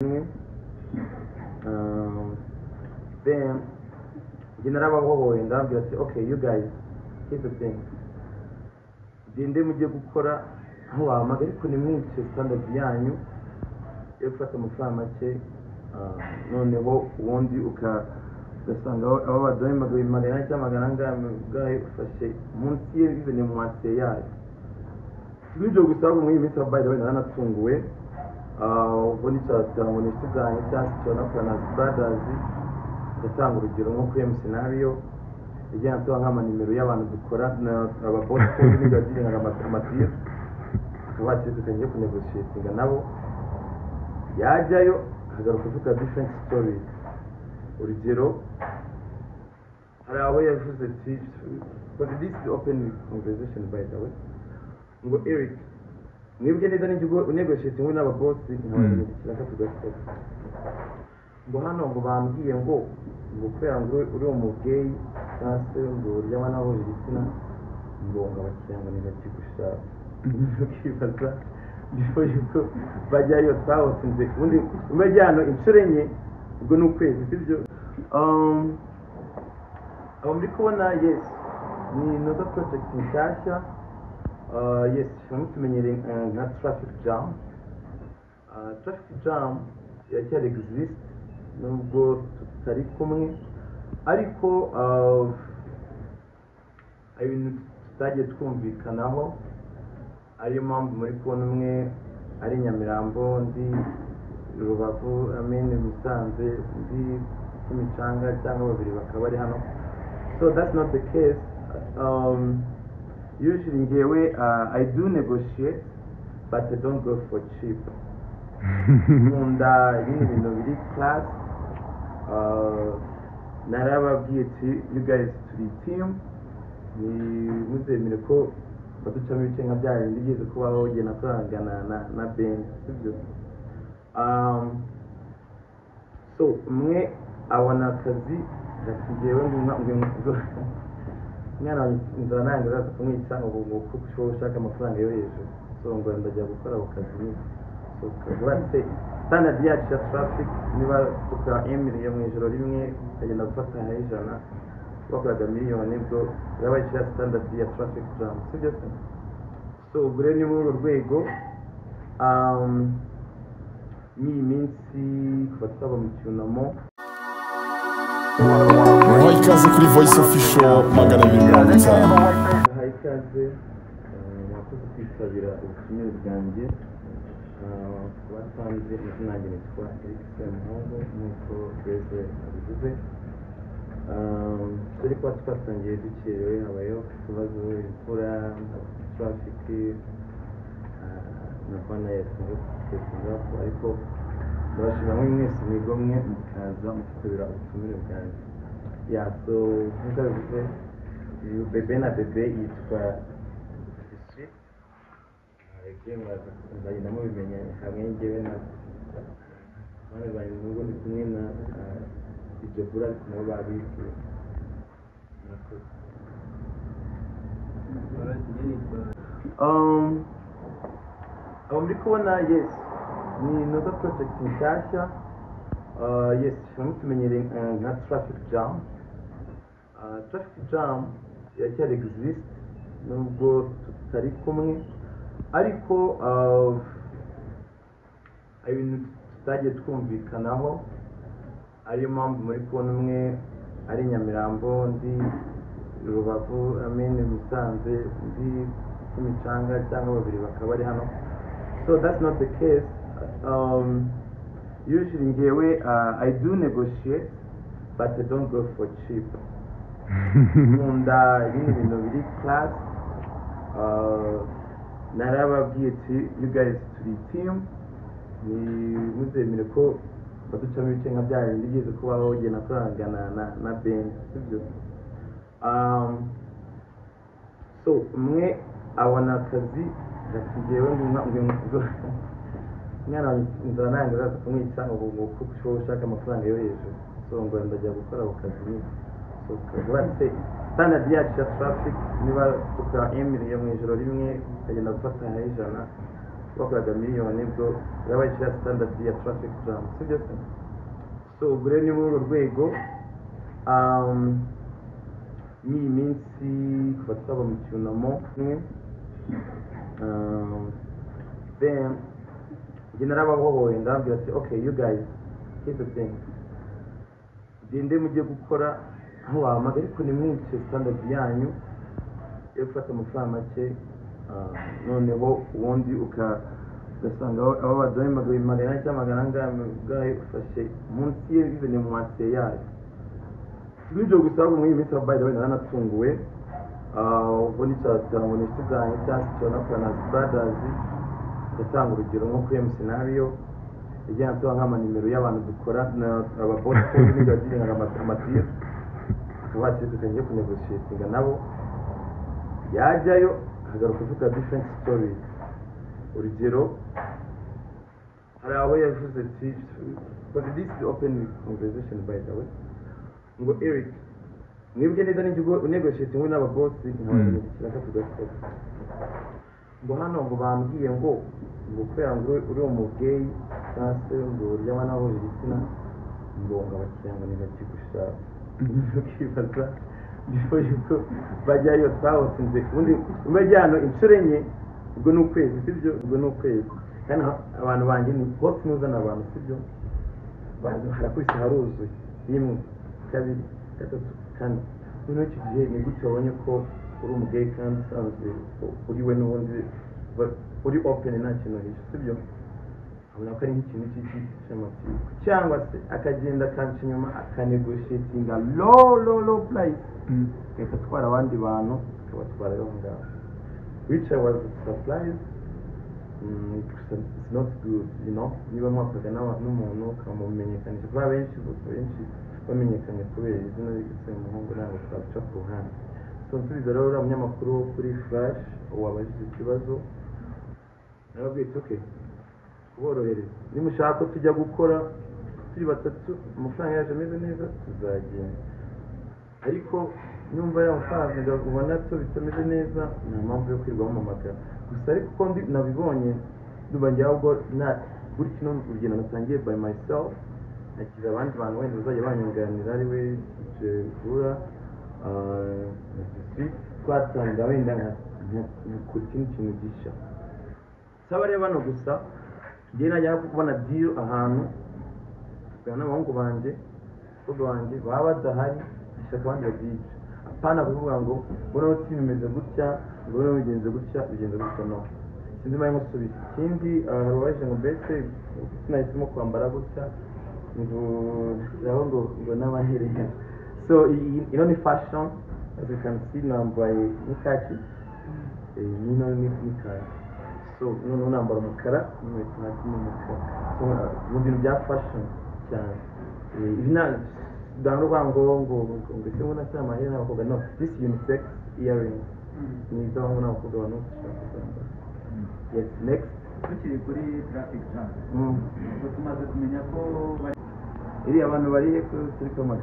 Then narabahohoye ndababwira ati okay you guys here's the thing gende mujye gukora aho wamaga ariko nimwice standard yanyu yo gufata amafaranga make noneho ubundi ugasanga abo baduhaye magana cyangwa magana angahe ufashe munsi ye bize mu mwase yayo n'ibyo gusa mu minsi by the way nanatunguwe ubwo nicyatango nishizanye cyangwa cyo na brothers ndatanga urugero nko kuri scenario ijyana tuba nk'amanimero y'abantu dukora aba boss n'ibyo bagiringa amatiro akabati tutangiye kunegotiatinga nabo yajyayo hagaruka kuvuga different stories urugero hari aho yavuze ati but this is open conversation by the way ngo Eric mwebwe neza n'ingigo unegotiating n'aba boss n'abantu kiraka tugakora ngo hano ngo bambwiye ngo kubera ngo uri umugay cyase ngo uryama nabo igitsina ngo abakiranga neza kigushaka ukibaza before you bajyayo twawusinze ubundi umejyano inshuro enye ubwo n'ukwezi sibyo abo muri kubona yes ni another project nshyashya yes tumenyereye nka traffic jam yacyari exist nubwo tutari kumwe ariko ibintu tutagiye twumvikanaho ariyo mpamvu muri kubona umwe ari Nyamirambo undi Rubavu Musanze undi Kimicanga cyangwa babiri bakaba ari hano so that's not the case usually ngewe I do negotiate but I don't go for cheap nkunda ibintu biri class narababwiye ati you guys turi team ni muzemere ko baducamo ibice nka bya bindi bigeze kubaho ugiye nakorangana na Ben sibyo so umwe abona akazi gasigewe mwana inzara nange zaza kumwica ngo kuko ushaka amafaranga yo hejuru so ngo ndajya gukora ako kazi so kabatse standard yacu ya traffic niba tukora emiri mu ijoro rimwe agenda gufata ijana bakoraga miliyoni bwo yabaye standard ya traffic jam sibyo so ubwo rero ni muri urwo rwego ni iminsi kuva twaba mu cyunamo muhaye ikaze kuri Voice Official 250 muhaye ikaze mwakoze kwitabira ubutumire bwanjye batanze izina ryanjye nitwa Eric Semuhungu nk'uko Grace abivuze turi kuba twatangiye dukerewe habayeho ikibazo imvura traffic na bana yatunze kutekereza ariko ndabashimira mwe mwese mwigomwe mukaza mukitabira ubutumire bwanjye so nk'uko bivuze bebe na bebe yitwa District nzagenda mubimenya hamwe njyewe na bane bari mu rugo ndi kumwe na ibyo bura ariko nabo babibwiye abo muri kubona yes ni another project nshyashya yes tumenyereye nka traffic jam yacyari exist nubwo tutari kumwe ariko ibintu tutagiye twumvikanaho ariyo mpamvu muri kubona umwe ari Nyamirambo undi Rubavu Musanze undi Kimicanga cyangwa babiri bakaba ari hano so that's not the case usually ngewe I do negotiate but I don't go for cheap nkunda ibintu biri class narababwiye ati you guys turi team ni muzemere ko baducamo ibice nka bya bindi bigeze kubaho ugiye nakorangana na Ben sibyo so umwe abona akazi gasigewe mwana inzara nange zaza kumwica ngo kuko ushaka amafaranga yo hejuru so ngo ndajya gukora ako kazi so kabatse standard yacu ya traffic niba tukora emiri mu ijoro rimwe agenda gufata ijana twakoraga miliyoni bwo yabaye ya standard ya traffic jam sibyo se. So ubwo rero ni muri urwo rwego n'iyi minsi kuva twaba mu cyunamo then njye narabahohoye ndababwira ati okay you guys here's the thing, gende mujye gukora aho wahamagara ariko nimwice standard yanyu yo gufata amafaranga make, noneho ubundi ugasanga abo baduhaye magana cyangwa magana angahe ufashe munsi ye bizanye mu masiye yayo. N'ibyo gusa ahubwo muri iyi minsi by the way naranatunguwe, ubwo nicyagira ngo nishyi bwanjye cyangwa se tubona na brothers, ndatanga urugero nko kuri M scenario ijyana tuba nk'amanimero y'abantu dukora ababosi kandi n'ibyo bagiringa amatiro akaba ati tugiye kunegotiatinga nabo, yajyayo hagaruka kuvuga different stories. Urugero hari aho yavuze ati but this is open conversation by the way, ngo Eric mwebwe neza n'igihugu unegotiating we n'ababosi ntabwo kiraka tugakora ngo hano ngo bambwiye ngo kubera ngo uri umugay cyangwa se ngo uryama naho igitsina ngo abakiriya ntibajye gushaka ukibaza before yuko bajyayo twahosinze ubundi umejyano inshuro enye, ubwo ni ukwezi sibyo, ubwo ni ukwezi kandi abantu banjye ni hose nuzana abantu sibyo, harakubise haruzuye rimwe kabiri gatatu kane, noneho iki gihe ni gutyo wabonye ko uri umugay kandi usanzwe uri we n'ubundi uri open nta kintu hishe sibyo, abona ko ari nk'ikintu cy'amatiku cyangwa se akagenda akanca inyuma akanegotiatinga low price agahita atwara abandi bantu akabatwara aho ngaho, which I was surprised. It's not good, you know, niba mwakoraga n'umuntu ukamumenyekanisha kuba benshi bamenyekanye kubera izina ry'igitsina umuhungu ntabwo twabica ku ruhande. So nsubiza rero uriya munyamakuru wo kuri Flash wabajije ikibazo, narabwiye okay kuborohereza nimushaka ko tujya gukora turi batatu amafaranga yaje ameze neza tuzagenda, ariko nyumva ya amafaranga ubona ko bitameze neza nta mpamvu yo kwirirwa bamamagara gusa, ariko ko nabibonye ndubangira ahubwo buri kino urugendo natangiye by myself, nagize abandi bantu wenda bazajya banyunganira ari we Jura twatangira wenda nkakora ikindi kintu gishya. Saba rero bano gusa njye najya kubona deal ahantu tukana n'abahungu banjye baba badahari ashaka abandi bagiye apana kuvuga ngo mbona team imeze gutya mbona bigenze gutya no sinzi maye musubiza ikindi harubaje ngo mbese sinahisemo kwambara gutya ngo n'abahereye. So you know fashion as you can see nambaye nikaki ni kaki, so no nambara umukara n'inkweto hasi n'umukara, so mu bintu bya fashion cyane ibina danurwa ngo mbese ubona cyane amahera n'abakobwa no this unisex earring ni izo ngo n'abakobwa bano bashaka. Yes, next tukiri kuri traffic jam tumaze kumenya ko iri abantu bari he kuri kamera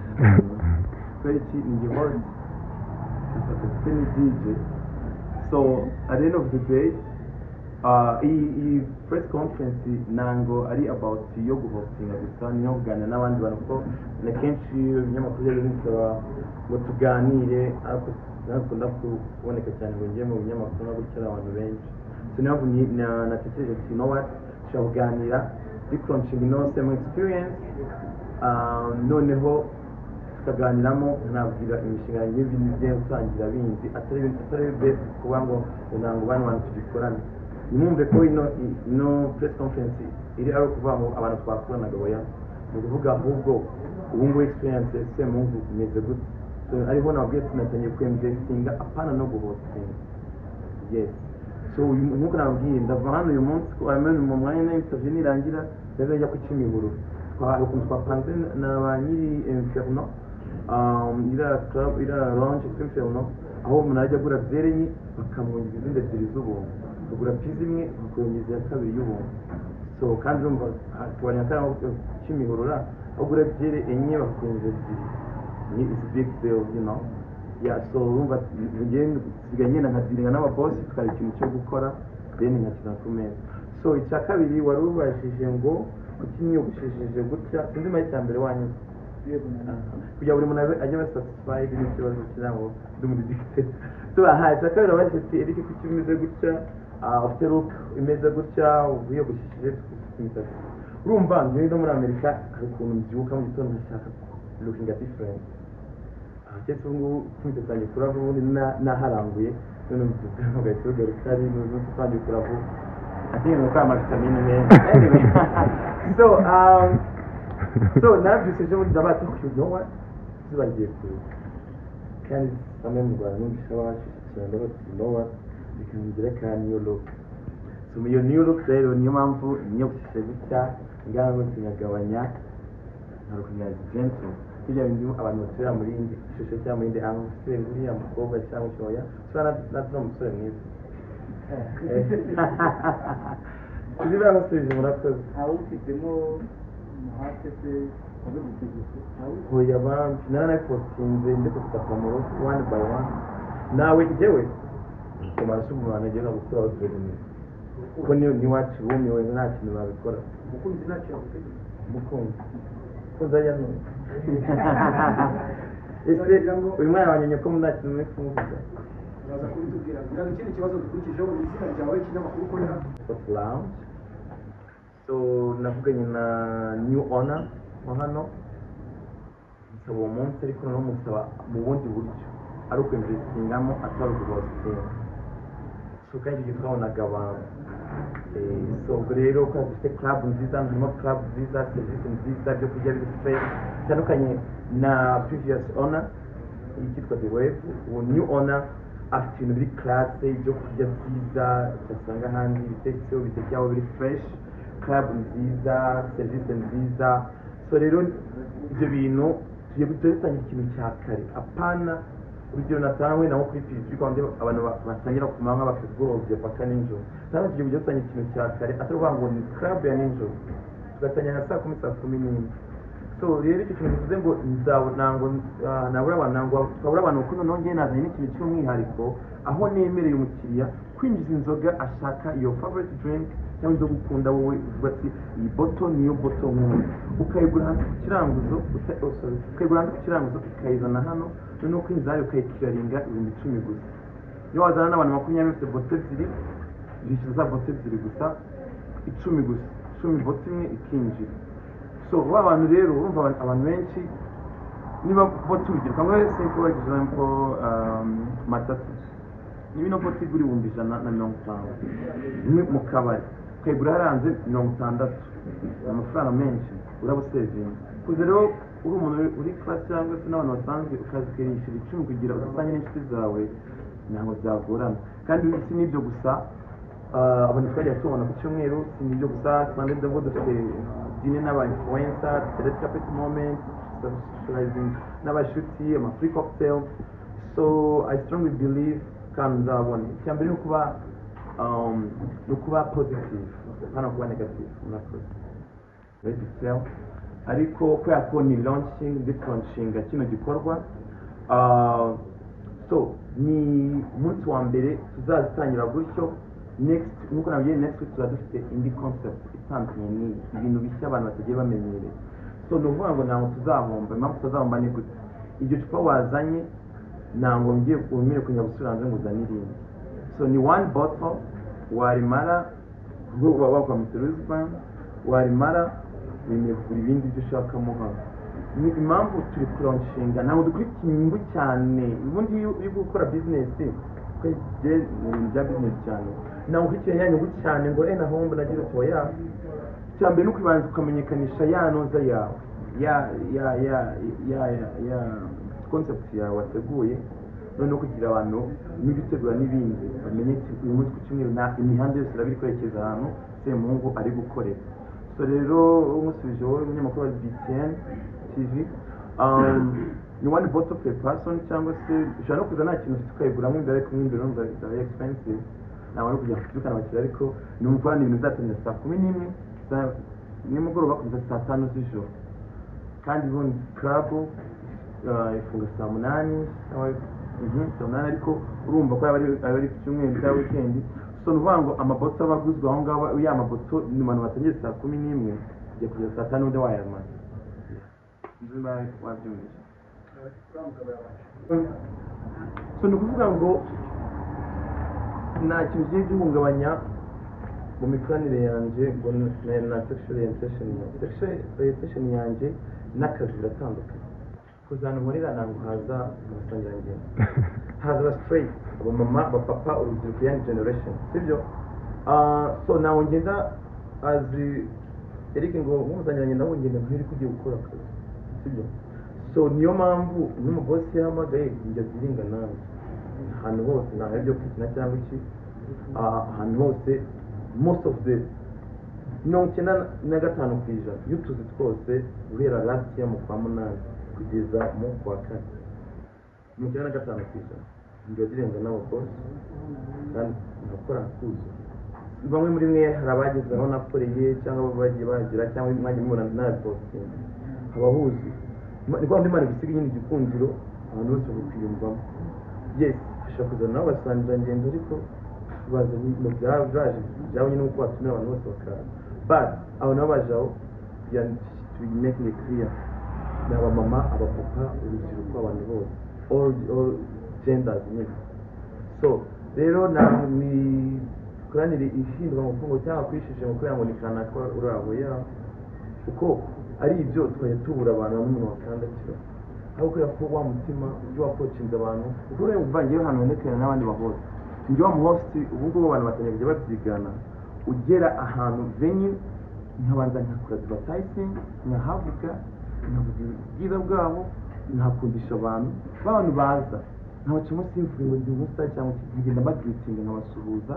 kweki ni host ni DJ. So at the end of the day iyi press conference nango ari about yo guhostinga gusa no kuganira n'abandi bantu ko na kenshi ibinyamakuru bisaba ngo tuganire, ariko nakunda kuboneka cyane ngo ngiye mu binyamakuru no gukira abantu benshi, so navu natekereje ati you know what tukaganira crunching no same experience, noneho tukaganiramo nabwira imishinga y'ibintu bye utangira bindi atari best kuba ngo ndango bantu tubikorana. Nimumve ko ino press conference iri ari kuvuga ngo abantu twakoranaga boya mu kuvuga ahubwo ubungu experience se mungu imeze gute, so ariho nabwiye tunatangiye kwemvestinga apana no guhostinga. Yes, so nkuko nabwiye ndava hano uyu munsi ko amenye mu mwanya n'interview nirangira ndazajya ku Kimihurura twapanze na ba nyiri Inferno ira lounge Inferno aho umuntu ajya gura zerenyi bakamwongeza izindi ebyiri z'ubuntu, kugura pizza imwe bakongeza iya kabiri y'ubuntu. So kandi urumva tubanya kandi Kimihurura bagura ebyiri enye bakongeza ebyiri, ni is big deal, you know. Yeah, so urumva ngende siganye na nkadiringa n'ababosi tukari ikintu cyo gukora then nkakina ku meza. So so icya kabiri wari ubajije ngo kuki niyogoshesheje gutya sinzi maze cya mbere wanyu kugira buri muntu ajye aba satisfied n'ikibazo kugira ngo ndi muri dictate so icya kabiri wabajije ati Eric kuki bimeze gutya ufite look imeze gutya wiyogoshesheje imisatsi urumva njyewe no muri Amerika hari ukuntu mbyuka mu gitondo nkashaka looking different cyese ubu imisatsi yanjye kurava ubundi naharanguye none mbyuka ugahita ugaruka ari n'ubundi kandi kurava I think I'm going to vitamine anyway. So now this is what about you know what? This is what you do. Can you remember you know what? You can direct a new look. So your new look there on your mampu, new servita, ngaho kinyagabanya narukunya gentle. Kija bintu abantu batera muri indi shusho cyangwa muri indi angle se nguriya mukobwa cyangwa cyoya. So natno musore mwiza. Kugira abasubije murakoze awufitemo muhate se ubugutegeko hoya bambi narapostinze ndiko kutamuro one by one nawe jewe kumara shumwana je ngakura uzurene ko ni wacu bumye we nta kintu babikora mukunzi nacyo yavuze mukunzi kuza yano ese uyu mwana wanyenya ko muna kintu mwe kumuvuga uraza kubitubwira ngira ikindi kibazo dukurikijeho mu izina ryawe kinyamakuru ukorera Lounge. So navuganye na new owner wa hano nsaba uwo munsi ariko no musaba mu bundi buryo ari ukwinvestingamo atari ukuhostinga so kandi ibyo twabonaga abantu so rero ko dufite club nziza ndimo club nziza serivisi nziza byo kurya bifite bitandukanye na previous owner yitwa The Wave uwo new owner afite ibintu biri classe byo kurya byiza ugasanga ahandi ibitekerezo bitekeye biri fresh club nziza serivisi nziza so rero ibyo bintu tugiye gutangira ikintu cya kare apana urugero natangwe naho kuri PG kandi abantu batangira kumanga bakigorobye paka ninjo cyane tugiye gutangira ikintu cya kare atari ngo ni club ya ninjo tugatangira saa 10:10 so rero icyo kintu bivuze ngo nango nabura abantu twabura abantu kuno nongeye nazanye n'ikintu cy'umwihariko aho nemereye umukiriya kwinjiza inzoga ashaka your favorite drink cyangwa inzoga ukunda wowe uvuga ati iyi bottle niyo bottle nkunda ukayigura hanze ku kiranguzo ukayigura hanze ku kiranguzo ukayizana hano noneho kwinjiza yayo ukayikiraringa 10,000 gusa iyo wazana n'abantu 20 bafite bottle ebyiri bishyuza bottle ebyiri gusa 10 gusa 10 bottle imwe ikinjira so abantu rero urumva abantu benshi niba bottle cyangwa simple example matatu niba no bottle igura 150 ni mu kabari ukayigura haranze 60 amafaranga menshi urabusevinga kuze rero uri umuntu uri class cyangwa se n'abantu basanzwe ukazikerisha 10 kugira usanye n'inshuti zawe ntabwo byagorana kandi si n'ibyo gusa abantu twajya tubona ku cyumweru si n'ibyo gusa kandi ndabwo dufite dine n'aba influencer red carpet moment socializing n'abashuti ama free cocktail so I strongly believe kandi nzabona icyambere no kuba positive hano kuba negative murakoze very detail ariko kubera ko ni launching kino gikorwa so ni umunsi wa mbere tuzazitangira gutyo next nuko nabwiye next week tuzadufite indi concept itandukanye ni ibintu bishya abantu batagiye bamenyereye so ni ukuvuga ngo ntabwo tuzahomba impamvu tuzahomba ni gute iryo cupa wazanye ntabwo ngiye kumenya kunyabusura hanze ngo uzane irindi so ni one bottle warimara ubwo bakwa Mr. warimara wemeye kugura ibindi byo ushakamo hano ni impamvu turi kuronshinga ntabwo dukurikiye inyungu cyane ubundi iyo uri gukora business kwegera ibintu bya business cyane ntabwo ukurikiye ya nyungu cyane ngo na hombo nagira toya cyambere no kwibanza ukamenyekanisha ya noza yawe ya concept yawe wateguye noneho kugira abantu n'ibitegura n'ibindi bamenye uyu munsi ku cyumweru imihanda yose irabiri kwerekeza ahantu Semungu ari gukorera so rero umusubije wowe umunyamakuru wa BTN TV ni one bottle per person cyangwa se ushobora no kuza nta kintu tukayiguramo imbere ariko imbere numva very expensive nawe no kujya kudukana abakiriya ariko ni umuvana ibintu bizatangira saa 11 nimugoroba kugeza saa 5 z'ijoro kandi ubundi club ifunga saa 8 saa 8 ariko urumva ko ari ku cyumweru cya weekend so nuvuga ngo amaboto abaguzwe aho ngaho ya maboto ni abantu batangiye saa 11 kujya kugeza saa 5 undi wayamara nzima wabyumvise so ni ukuvuga ngo nta kintu kigiye gihungabanya mu mikoranire yanjye ngo na sexual orientation yanjye n'akazi biratandukanye kuzana umurira ntabwo haza abasangirangendo haza aba straight abamama abapapa urubyiruko young generation sibyo so nawe ngenda azi Eric ngo nk'umuzangirangendo aho ngenda nk'iri kugiye gukora akazi sibyo so niyo mpamvu n'umubosi yahamagaye njya ziringa nawe ahantu hose nta byo kwikina cyangwa iki ahantu hose most of the 95% y'utuzi twose guhera last year mu kwa munani kugeza mu kwa kane 95% njya zirenga nawe boss kandi ndakora kuzo bamwe muri mwe hari abageze aho nakoreye cyangwa bagiye bagira cyangwa umwanya mubona na posting abahuzi ni kwa ndimana bisiga nyine igikundiro abantu bose bakwiyumvamo yes ushaka kuzana abasangira ngendo ariko baza mu byaje nyine uko batumira abantu bose bakara but abo nabajaho ya to make it clear n'aba mama abapapa urubyiruko abantu bose all genders nyine so rero na ni kuranire ishindwa mu fungo cyangwa kwishije mu kugira ngo nikana ko urabo ya uko ari ibyo twaye tubura abantu n'umuntu wakandakira aho kuri ko wa mutima ibyo wakocinze abantu uko rero uvangiye hano nekera n'abandi bahoze njye wa muhosti ubwo abantu batanyabye babyigana ugera ahantu venue nkabanza nkakora advertising nkahavuga nkavuga ubwiza bwabo nkakundisha abantu baza ntabacamo simvuga ngo ndi umusa cyangwa kigenda bagritinga nkabasuhuza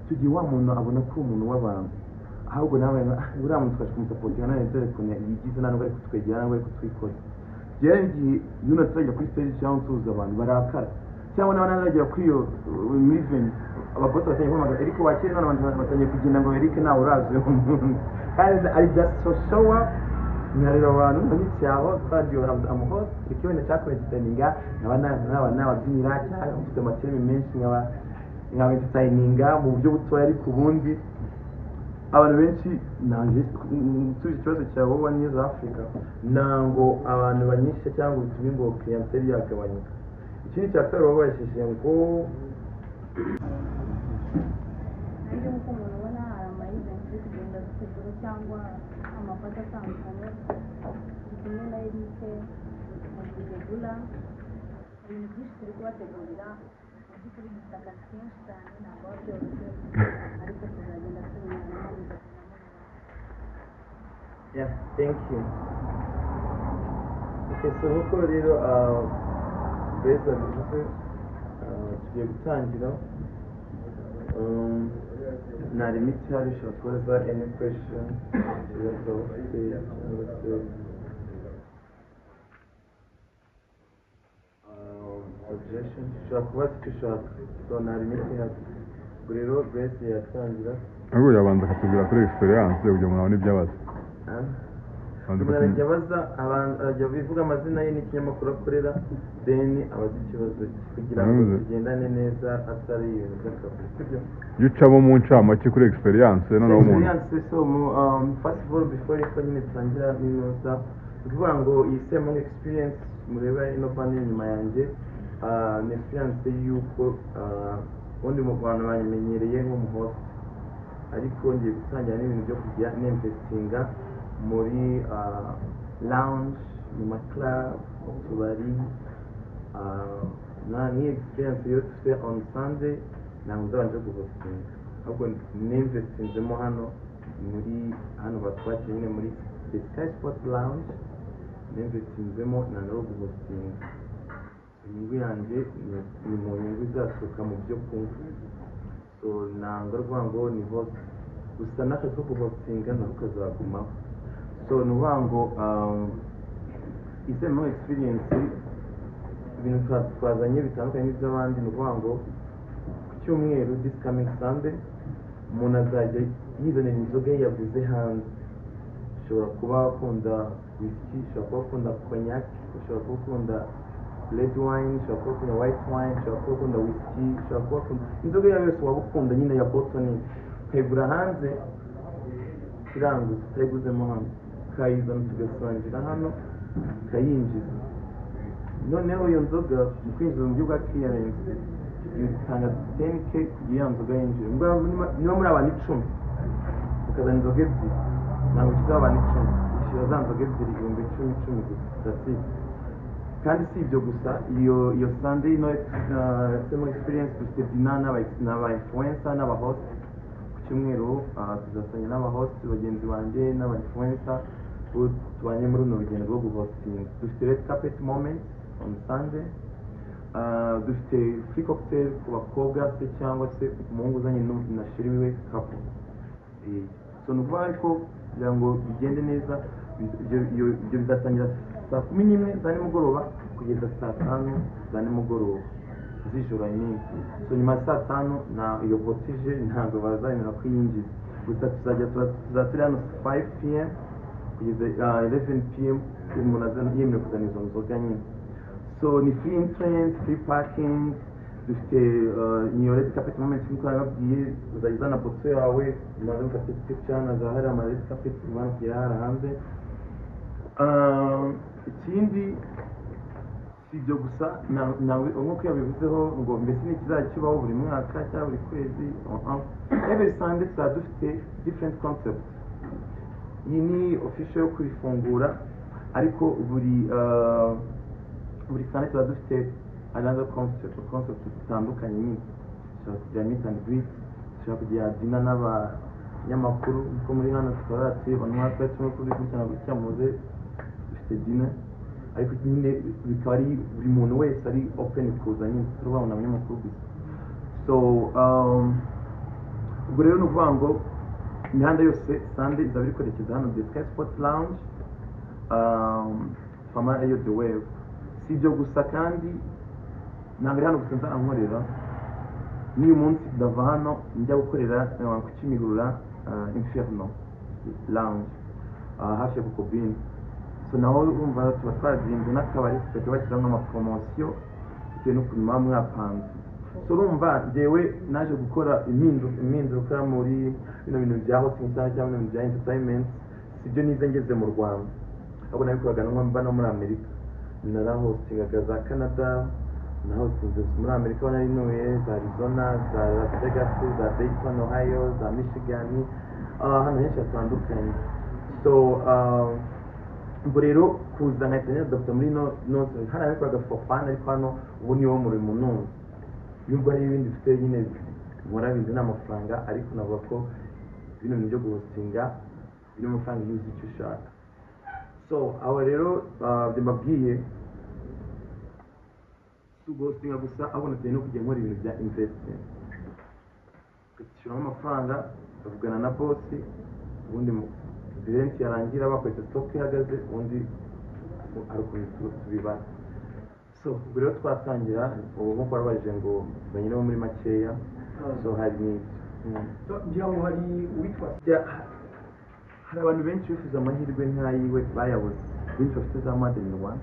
tugiye wa muntu abona ko umuntu w'abantu ahubwo nawe uriya muntu twashaka kumusapotinga nawe telefone yigize ntabwo ari kutwegera ntabwo ari kutwikoza rero igihe nyine turajya kuri stage cyangwa tuza abantu barakara cyangwa n'abandi bagera kuri iyo muri venue ababosi batangiye kuhamagara ariko bakiri none abantu batangiye kugenda ngo Eric nawe urazi umuntu kandi ari just so show up nkarira abantu muri cyaho kandi amuhost ikiwenda cyakoresheninga n'ababyinira cyangwa ufite amateme menshi nkaba entertaininga mu buryo butoya ariko ubundi abantu benshi nanje tuzi ikibazo cya wowe News Africa nango abantu banyishe cyangwa bituma ngo clientele yagabanyuka ikindi cya kabiri babashije ngo ariko uko umuntu ubona hari ama-events kugenda gutegura cyangwa amafata atandukanye kimwe na Eric gutegura ibintu byinshi turi kubategurira by'ukuri dufite akazi kenshi cyane ntabwo biba byoroshye ariko tuzagenda tubimenyamo bigatuma yeah thank you okay so nuko rero beza bivuze tugiye gutangira na limit hari ushobora kubaza any question objection ushobora kubaza icyo ushaka so na limit hari rero Grace yatangira ahubwo yabanza akatubwira kuri experience kugira ngo nabone ibyo abaza umuntu ajya bivuga amazina ye n'ikinyamakuru akorera then abaza ikibazo kugira ngo tugendane neza atari ibintu by'akavuyo iyo ucamo mu ncamake kuri experience noneho umuntu so first of all before ko nyine tangira n'inoza kuvuga ngo iyi same experience mureba ino band inyuma yanjye ni experience y'uko ubundi mu bantu banyemenyereye nk'umuhost ariko ngiye gutangira n'ibintu byo kujya n'investinga muri lounge mu maclub mu tubari ni experience yo tufite on Sunday ntabwo nzabanje guhostinga ahubwo ninvestinzemo hano muri hano batwakira nyine muri the Sky Sport Lounge ninvestinzemo ntabwo guhostinga inyungu yanjye ni mu nyungu izaturuka mu byo kunywa so ntabwo rwa ngo ni host gusa n'akazi ko guhostinga nako kazagumaho so ni ukuvuga ngo isemo experience ibintu twazanye bitandukanye n'iby'abandi ni ukuvuga ngo ku cyumweru this coming Sunday umuntu azajya yizanira inzoga ye yaguze hanze ushobora kuba ukunda whisky ushobora kuba ukunda cognac ushobora kuba ukunda red wine, ushobora kuba ukunda white wine, ushobora kuba ukunda whisky, ushobora kuba ukunda inzoga iyo ari yo yose waba ukunda nyine ya botoni, ukayigura hanze iranguza utayiguzemo hano, ukayizana tugasangira hano ukayinjiza. Noneho iyo nzoga mu kwinjiza mu buryo bwa clearance utanga 10k kugira iyo nzoga yinjire. Niba muri abantu 10 ukazana inzoga ebyiri ntabwo ushyizeho abantu 10, ushyira za nzoga ebyiri ibihumbi 10 gusa. Kandi si ibyo gusa, iyo Sunday night experience dufite dinner n'aba influencer n'aba host. Ku cyumweru tuzasanya n'aba host bagenzi banjye n'aba influencer tubanye muri runo rugendo rwo guhostinga. Dufite red carpet moment on Sunday, dufite free cocktail ku bakobwa se cyangwa se umuhungu uzanye na sheri wiwe couple. So ni ukuvuga ko kugira ngo bigende neza ibyo bizatangira saa 11 za nimugoroba kugeza saa 5 za nimugoroba z'ijoro. So nyuma ya saa 5 na iyo botije ntabwo bazayemera kwiyinjiza, gusa tuzaturi hano 5 pm kugeza 11 pm umuntu azana yemerewe kuzana izo nzoga nyine. So ni free entrance, free parking, dufite niyo red carpet moment nk'uko nababwiye, uzayizana boto yawe umaze mufate picture na za hari ama red carpet ubana kugera hara hanze. Ikindi si ibyo gusa, nk'uko yabivuzeho ngo mbese ni ikizajya kibaho buri mwaka cyangwa buri kwezi. Every Sunday tuzaba dufite different concepts. Iyi ni official yo kurifungura, ariko buri Sunday tuzaba dufite another concept zitandukanye nyine. Dushobora kugira meet and greet, dushobora kugira dinner n'abanyamakuru nko muri hano tukaba ati onwa twese no kuri gutya gutya muze dufite dinner, ariko nyine bikaba ari buri muntu wese ari open kuza nyine turabona abanyamakuru gusa. So ubwo rero ni ukuvuga ngo imihanda yose Sunday izaba iri kwerekeza hano The Sky Sports Lounge, Fama Ayo The Wave. Si ibyo gusa kandi ntabwo ari hano gusa nzankorera, n'uyu munsi ndava hano njya gukorera ku Kimihurura Inferno Lounge hafi ya Bukobini. So naho urumva tuba twazinze n'akabari tukajya bashyiramo amapromosiyo bitewe n'ukuntu muba mwapanze. So urumva njyewe naje gukora impinduka muri bino bintu bya hosting cyangwa ibintu bya entertainment. Sibyo nize ngeze mu Rwanda, ahubwo nabikoraga mba no muri Amerika. Narahostingaga za Canada, nahostinze muri Amerika, aho nari ntuye za Arizona, za Las Vegas, za Dayton, Ohio, za Michigan, ahantu henshi hatandukanye. So ubwo rero kuza nkahita Dr. muri nose hano nabikoraga for fun, ariko hano ubu niwo murimo none. Nubwo hari ibindi bifite nyine nkora bintu n'amafaranga, ariko navuga ko bino bintu byo guhostinga birimo amafaranga yuzuye icyo ushaka. So aho rero mbabwiye si guhostinga gusa, ahubwo nateye no kujya nkora ibintu bya investing, ugashyiramo amafaranga ukavugana na bosi, ubundi event yarangira bakoresha stock ihagaze, ubundi ari ukuntu tubibara. So ubwo rero twatangira ubu nko barabajije ngo banyireho muri makeya. So hari n'ibyo ngira ngo hari uwitwa hari abantu benshi bifuza amahirwe nk'ayiwe bayabuze, benshi bafite za Madden One.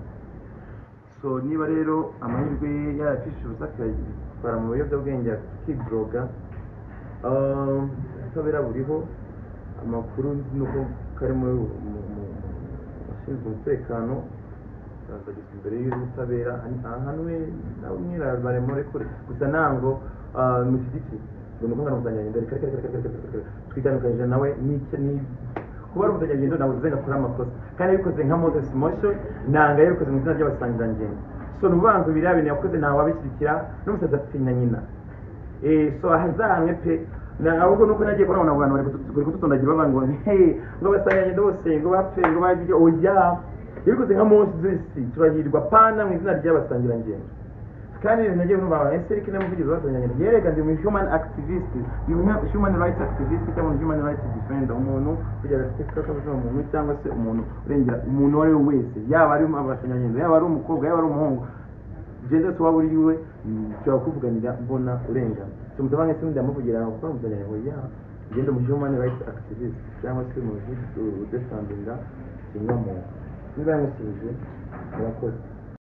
So niba rero amahirwe yarafishe ubusa akayitwara mu biyobyabwenge akibroga, ubutabera buriho, amakuru nzi nuko kari muri ashinzwe umutekano azageza imbere y'ubutabera ahantu nawe baremore kure gusa nango mushyigikire ngo nuko ngana muzanyagenda twitandukanyije nawe n'icyo ni kuba ari umuzanyagendo nawe uzenga kuri amakosa kandi yabikoze nka Moses Mosho nanga yabikoze mu izina ry'abasangirangendo. So nubango biriya bintu yakoze ntawe wabishyigikira n'umusaza atinya nyina. So ahazahamwe pe ahubwo nuko nagiye kubona abantu bari kututondagira bavuga ngo ngo basangirangendo bose ngo bapfe ngo bagire oya, yabikoze nka Moses turahirwa pana mu izina ry'abasangirangendo. Kandi nagiye numva ese kine muvugizi wasangirangendo yereka ndi human activist, human rights activist cyangwa human rights defender, umuntu kugira afite kakavuga umuntu cyangwa se umuntu urengera umuntu wari wese, yaba ari abasangirangendo, yaba ari umukobwa, yaba ari umuhungu, genda tuba buri yiwe cyo kuvuganira mbona urengana. So mutabange se ndamuvugira ngo kwa muzanyangendo ya genda mu human rights activist cyangwa se mu defendinga kimwe mu niba yamusubije abakozi.